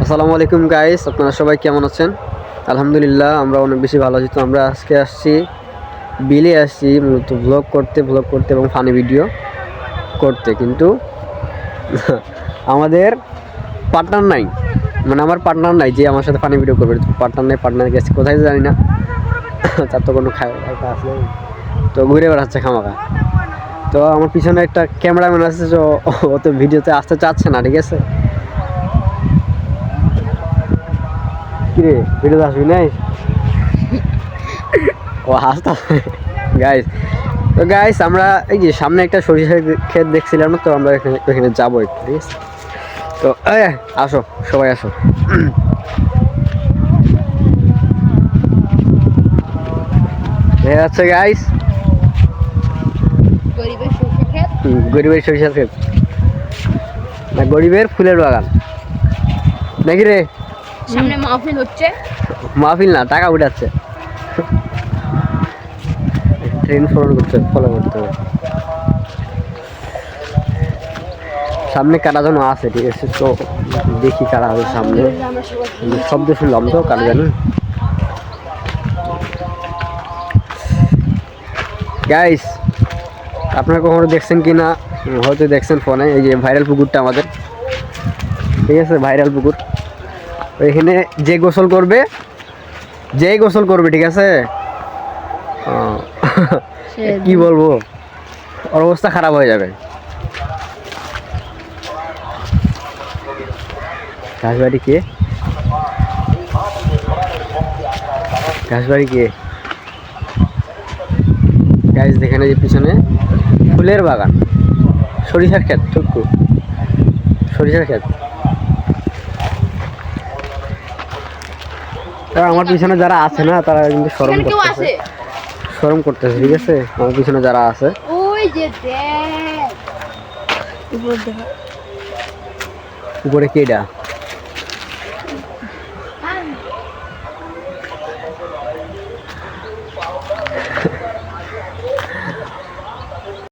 আসসালামু আলাইকুম গাইস, আপনারা সবাই কেমন আছেন? আলহামদুলিল্লাহ আমরা অনেক বেশি ভালো আছি। তো আমরা আজকে আসছি বিলে আসছি মূলত ব্লগ করতে এবং ফানি ভিডিও করতে, কিন্তু আমাদের পার্টনার নাই, মানে আমার পার্টনার নাই যে আমার সাথে ফানি ভিডিও করবে। পার্টনার নেই, পার্টনার গেছে কোথায় জানি না। তার তো কোনো আছে, তো ঘুরে বেড়াচ্ছে খামাখা। তো আমার পিছনে একটা ক্যামেরাম্যান আছে, তো ও তো ভিডিওতে আসতে চাচ্ছে না, ঠিক আছে? কিরে ভিডিওতে আসবি নাই? ও হাসতে গাইস। তো গাইস আমরা এই যে সামনে একটা সরিষার ক্ষেত দেখছিলাম, তো আমরা এখানে যাবো একটু, ঠিক আছে? তো আসো সবাই আসো। দেখা যাচ্ছে গাইস গরিবের সরিষার ক্ষেত না, গরিবের ফুলের বাগান নাকি রে? সামনে মাহফিল হচ্ছে। মাহফিল না, টাকা উঠাচ্ছে। ট্রেন ফলো করতে হবে। সামনে কারা যেন আছে, ঠিক আছে? তো দেখি কারা হবে সামনে। শব্দ শুনলাম তো, কারা জানি। গাইস আপনারা কখনো দেখছেন কি না, হয়তো দেখছেন ফোনে, এই যে ভাইরাল পুকুরটা আমাদের, ঠিক আছে? ভাইরাল পুকুর, এখানে যেই গোসল করবে, ঠিক আছে? কি বলবো, ওর অবস্থা খারাপ হয়ে যাবে। ঘাসবাড়ি কে গাইস দেখেন এই যে পিছনে ফুলের বাগান, সরিষার ক্ষেত, টুকু সরিষার ক্ষেত। তারা আমার পিছনে যারা আছে না, তারা কিন্তু শরম করতেছে, ঠিক আছে? আমার পিছনে যারা আছে, ওই যে উপরে কেডা